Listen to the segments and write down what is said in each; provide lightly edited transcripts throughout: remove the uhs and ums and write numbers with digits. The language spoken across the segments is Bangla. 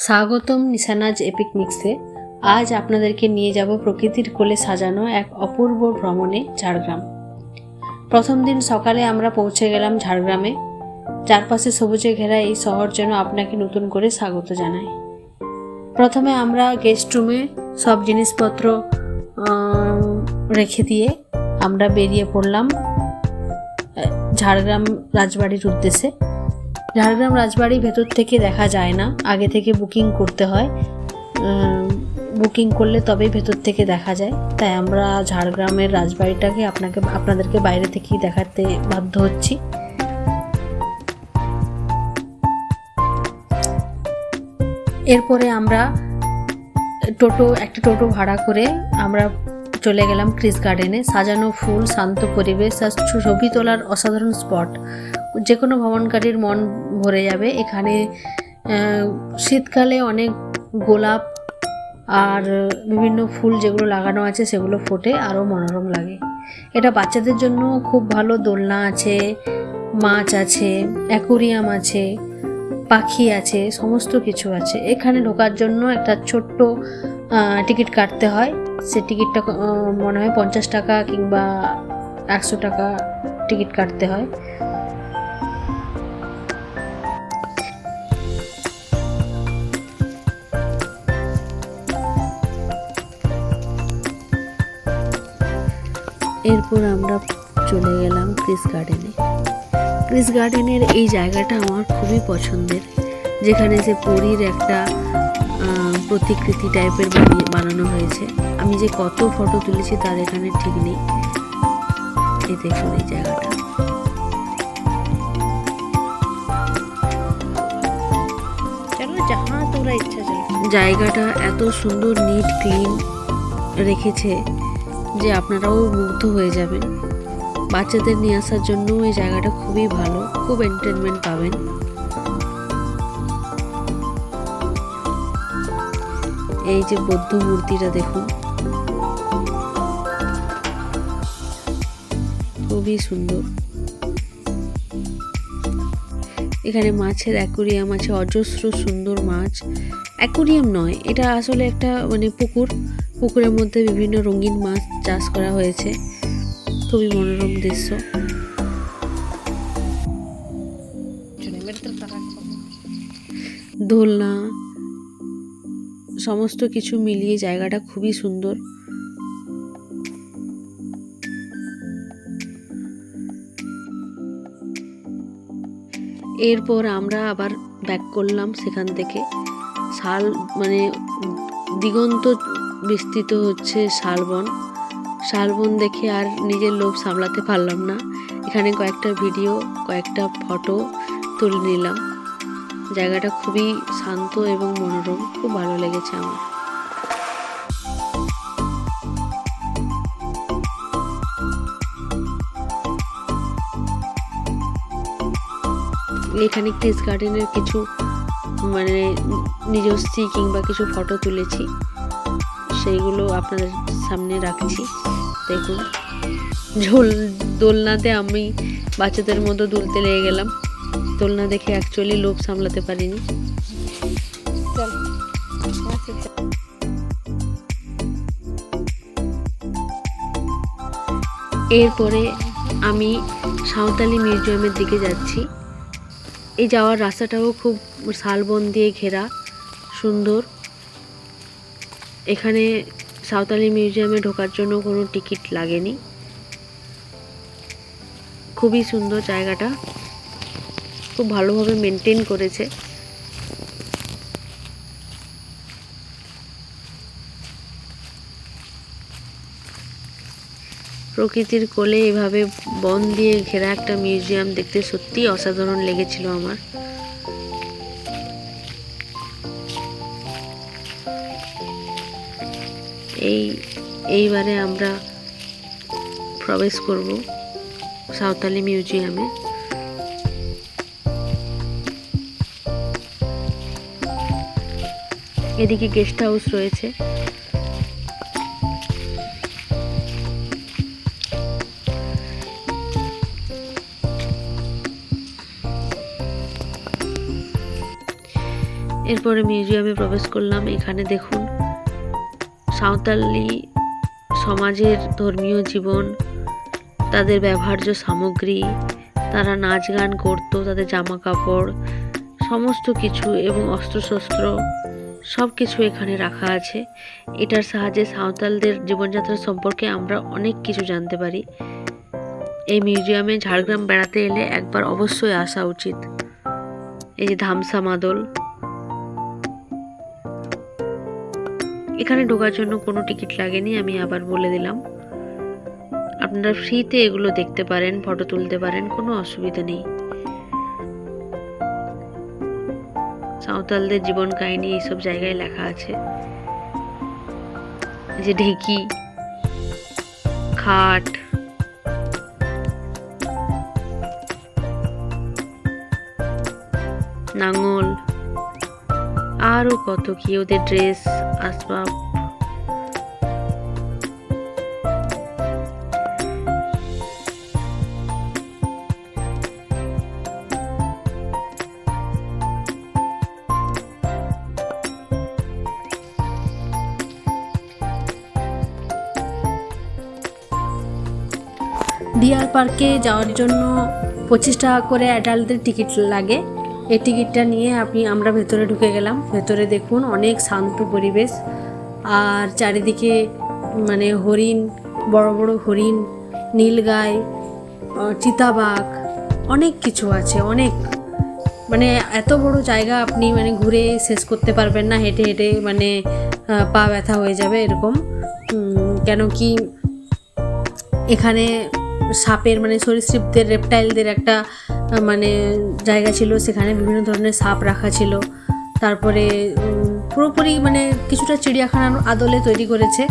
স্বাগতম নিশানাজ এপিক মিক্সে। আজ আপনাদেরকে নিয়ে যাব প্রকৃতির কোলে সাজানো এক অপূর্ব ভ্রমণে ঝাড়গ্রাম। প্রথম দিন সকালে আমরা পৌঁছে গেলাম ঝাড়গ্রামে। চারপাশে সবুজে ঘেরা এই শহর যেন আপনাকে নতুন করে স্বাগত জানায়। প্রথমে আমরা গেস্ট রুমে সব জিনিসপত্র রেখে দিয়ে আমরা বেরিয়ে পড়লাম ঝাড়গ্রাম রাজবাড়ির উদ্দেশ্যে। ঝাড়গ্রাম রাজবাড়ি ভেতর থেকে দেখা যায় না, আগে থেকে বুকিং করতে হয়। বুকিং করলে তবেই ভেতর থেকে দেখা যায়। তাই আমরা ঝাড়গ্রামের রাজবাড়িটাকে আপনাদেরকে বাইরে থেকেই দেখাতে বাধ্য হচ্ছি। এরপরে আমরা একটা টোটো ভাড়া করে আমরা চলে গেলাম ক্রিস গার্ডেনে। সাজানো ফুল, শান্ত পরিবেশ আর ছবি তোলার অসাধারণ স্পট। যে কোনো ভ্রমণকারীর মন ভরে যাবে। এখানে শীতকালে অনেক গোলাপ আর বিভিন্ন ফুল যেগুলো লাগানো আছে সেগুলো ফোটে, আরও মনোরম লাগে। এটা বাচ্চাদের জন্য খুব ভালো। দোলনা আছে, মাছ আছে, অ্যাকোরিয়াম আছে, পাখি আছে, সমস্ত কিছু আছে। এখানে ঢোকার জন্য একটা ছোট্ট টিকিট কাটতে হয়। সে টিকিটটা মনে হয় 50 টাকা কিংবা 100 টাকা টিকিট কাটতে হয়। এরপর আমরা চলে গেলাম ক্রিস গার্ডেনে। ক্রিস গার্ডেনের এই জায়গাটা আমার খুবই পছন্দের, যেখানে যে পরীর একটা প্রতিকৃতি টাইপের বানানো হয়েছে। আমি যে কত ফটো তুলেছি তার এখানে ঠিক নেই। এই দেখুন এই জায়গাটা। জায়গাটা এত সুন্দর নিট ক্লিন রেখেছে যে আপনারাও মুগ্ধ হয়ে যাবেন। বাচ্চাদের নিয়ে আসার জন্য এই জায়গাটা খুবই ভালো, খুব এন্টারটেনমেন্ট পাবেন। এই যে বৌদ্ধ মূর্তিটা দেখুন, খুবই সুন্দর। এখানে মাছের অ্যাকোরিয়াম আছে, অজস্র সুন্দর মাছ। অ্যাকোরিয়াম নয়, এটা আসলে একটা পুকুরের মধ্যে বিভিন্ন রঙিন মাছ চাষ করা হয়েছে। খুবই মনোরম দৃশ্য। দোলনা সমস্ত কিছু মিলিয়ে জায়গাটা খুবই সুন্দর। এরপর আমরা আবার ব্যাক করলাম সেখান থেকে। দিগন্ত বিস্তৃত হচ্ছে শালবন দেখে আর নিজের লোভ সামলাতে পারলাম না। এখানে কয়েকটা ভিডিও, কয়েকটা ফটো তুলে নিলাম। জায়গাটা খুবই শান্ত এবং মনোরম, খুব ভালো লেগেছে আমার। এখানে ক্রিস গার্ডেনের কিছু নিজস্ব কিংবা কিছু ফটো তুলেছি, সেইগুলো আপনাদের সামনে রাখছি। দেখুন, দোলনাতে আমি বাচ্চাদের মতো দুলতে লেগে গেলাম। দোলনা দেখে অ্যাকচুয়ালি লোভ সামলাতে পারিনি। এরপরে আমি সাঁওতালি মিউজিয়ামের দিকে যাচ্ছি। এই যাওয়ার রাস্তাটাও খুব শালবন দিয়ে ঘেরা, সুন্দর। এখানে সাঁওতালি মিউজিয়ামে ঢোকার জন্য কোনো টিকিট লাগেনি। খুবই সুন্দর জায়গাটা, খুব ভালোভাবে মেনটেন করেছে। প্রকৃতির কোলে এভাবে বন দিয়ে ঘেরা একটা মিউজিয়াম দেখতে সত্যি অসাধারণ লেগেছিল আমার। এইবারে আমরা প্রবেশ করব সাঁওতালি মিউজিয়ামে। এদিকে গেস্ট হাউস রয়েছে। এরপরে মিউজিয়ামে প্রবেশ করলাম। এখানে দেখুন সাঁওতালি সমাজের ধর্মীয় জীবন, তাদের ব্যবহার্য সামগ্রী, তারা নাচ গান করতো, তাদের জামা কাপড় সমস্ত কিছু এবং অস্ত্রশস্ত্র সব কিছু এখানে রাখা আছে। এটার সাহায্যে সাঁওতালদের জীবনযাত্রা সম্পর্কে আমরা অনেক কিছু জানতে পারি। এই মিউজিয়ামে ঝাড়গ্রাম বেড়াতে এলে একবার অবশ্যই আসা উচিত। এই যে ধামসা মাদল, এখানে ঢোকার জন্য কোনো টিকিট লাগেনি, আমি আবার বলে দিলাম। আপনারা ফ্রিতে এগুলো দেখতে পারেন, ফটো তুলতে পারেন, কোনো অসুবিধা নেই। সাঁওতালদের জীবন কাহিনী এইসব জায়গায় লেখা আছে। যে ঢেকি, খাট, নাঙল, আরো কত কি, ওদের ড্রেস, আসবাব। ডিয়ার পার্কে যাওয়ার জন্য 25 টাকা করে অ্যাডাল্টদের টিকিট লাগে। এই টিকিটটা নিয়ে আমরা ভেতরে ঢুকে গেলাম। ভেতরে দেখুন অনেক শান্ত পরিবেশ, আর চারিদিকে মানে হরিণ, বড় বড় হরিণ, নীলগাই, চিতাবাঘ, অনেক কিছু আছে। অনেক মানে এত বড় জায়গা আপনি মানে ঘুরে শেষ করতে পারবেন না, হেঁটে হেঁটে মানে পা ব্যথা হয়ে যাবে এরকম। কেন কি এখানে সাপের মানে সরীসৃপদের, রেপটাইলদের একটা মানে জায়গা ছিল, সেখানে বিভিন্ন ধরনের সাপ রাখা ছিল। তারপরে পুরোপুরি মানে কিছুটা চিড়িয়াখানার আদলে তৈরি করেছে।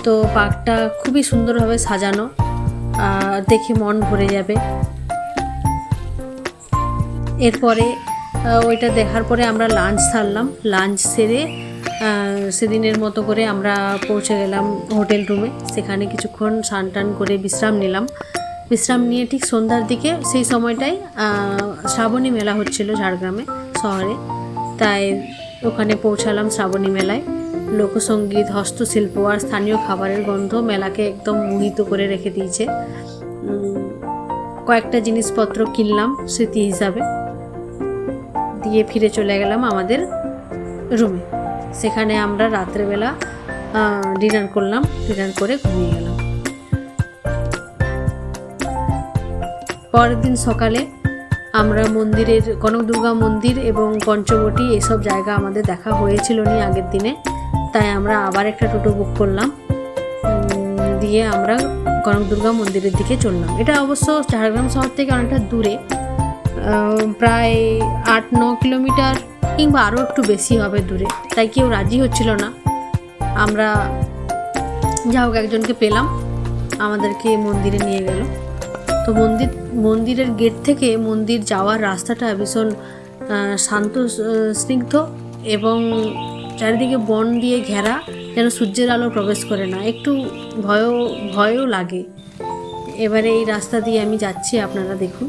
তো পার্কটা খুবই সুন্দরভাবে সাজানো, দেখে মন ভরে যাবে। এরপরে ওইটা দেখার পরে আমরা লাঞ্চ সারলাম। লাঞ্চ সেরে সেদিনের মতো করে আমরা পৌঁছে গেলাম হোটেল রুমে। সেখানে কিছুক্ষণ স্নান টান করে বিশ্রাম নিলাম। বিশ্রাম নিয়ে ঠিক সন্ধ্যার দিকে, সেই সময়টাই শ্রাবণী মেলা হচ্ছিল ঝাড়গ্রামে শহরে, তাই ওখানে পৌঁছালাম শ্রাবণী মেলায়। লোকসঙ্গীত, হস্তশিল্প আর স্থানীয় খাবারের গন্ধ মেলাকে একদম মোহিত করে রেখে দিয়েছে। কয়েকটা জিনিসপত্র কিনলাম স্মৃতি হিসাবে, দিয়ে ফিরে চলে গেলাম আমাদের রুমে। সেখানে আমরা রাত্রেবেলা ডিনার করলাম, ডিনার করে ঘুমিয়ে গেলাম। পরের দিন সকালে আমরা মন্দিরের, কনকদুর্গা মন্দির এবং পঞ্চবটি এসব জায়গা আমাদের দেখা হয়েছিল নি আগের দিনে, তাই আমরা আবার একটা টোটো বুক করলাম, দিয়ে আমরা কনকদুর্গা মন্দিরের দিকে চললাম। এটা অবশ্য ঝাড়গ্রাম শহর থেকে অনেকটা দূরে, প্রায় 8-9 কিলোমিটার কিংবা আরও একটু বেশি হবে দূরে, তাই কেউ রাজি হচ্ছিল না। আমরা যা হোক একজনকে পেলাম, আমাদেরকে মন্দিরে নিয়ে গেল। তো মন্দিরের গেট থেকে মন্দির যাওয়ার রাস্তাটা ভীষণ শান্ত, স্নিগ্ধ এবং চারিদিকে বন দিয়ে ঘেরা, যেন সূর্যের আলো প্রবেশ করে না, একটু ভয়ও লাগে। এবারে এই রাস্তা দিয়ে আমি যাচ্ছি, আপনারা দেখুন।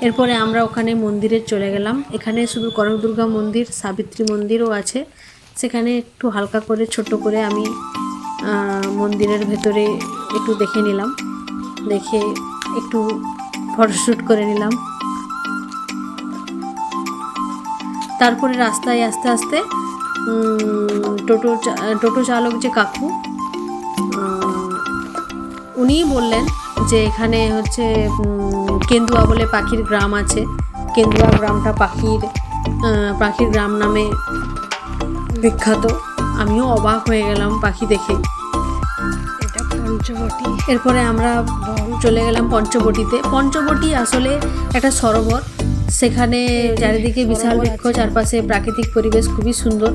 এরপরে আমরা ওখানে মন্দিরে চলে গেলাম। এখানে শুধু কনকদুর্গা মন্দির, সাবিত্রী মন্দিরও আছে। সেখানে একটু হালকা করে ছোট করে আমি মন্দিরের ভেতরে একটু দেখে নিলাম, দেখে একটু ফটোশ্যুট করে নিলাম। তারপরে রাস্তায় আস্তে আস্তে টোটো চালক যে কাকু, উনিই বললেন যে এখানে হচ্ছে কেন্দুয়া বলে পাখির গ্রাম আছে। কেন্দুয়া গ্রামটা পাখির গ্রাম নামে বিখ্যাত। আমিও অবাক হয়ে গেলাম পাখি দেখে। এটা পঞ্চবটি। এরপরে আমরা চলে গেলাম পঞ্চবটিতে। পঞ্চবটি আসলে একটা সরোবর, সেখানে চারিদিকে বিশাল বৃক্ষ, চারপাশে প্রাকৃতিক পরিবেশ খুবই সুন্দর।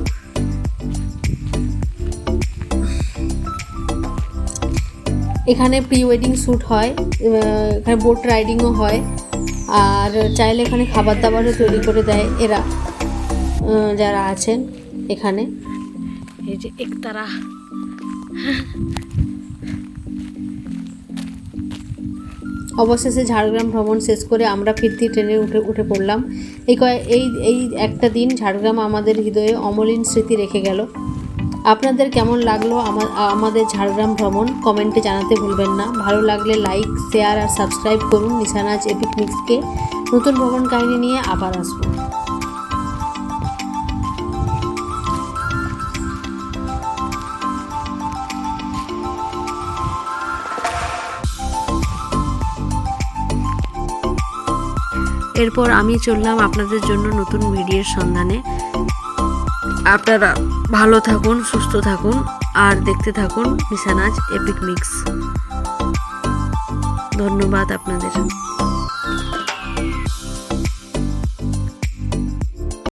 এখানে প্রি ওয়েডিং শ্যুট হয়, এখানে বোট রাইডিংও হয়, আর চাইলে এখানে খাবার দাবারও তৈরি করে দেয় এরা যারা আছেন এখানে। এই যে একতারা, অবশেষে ঝাড়গ্রাম ভ্রমণ শেষ করে আমরা ফিরতি ট্রেনে উঠে পড়লাম। এই একটা দিন ঝাড়গ্রাম আমাদের হৃদয়ে অমলিন স্মৃতি রেখে গেল। আপনাদের কেমন লাগলো আমাদের ঝাড়গ্রাম ভ্রমণ কমেন্টে জানাতে ভুলবেন না। ভালো লাগলে লাইক, শেয়ার আর সাবস্ক্রাইব করুন নিশানাজ এপিক মিক্সকে। নতুন ভ্রমণ কাহিনী নিয়ে আবার আসবো। এরপর আমি চললাম আপনাদের জন্য নতুন ভিডিওর সন্ধানে। আপনারা ভালো থাকুন, সুস্থ থাকুন আর দেখতে থাকুন নিশানাজ এপিক মিক্স। ধন্যবাদ আপনাদের।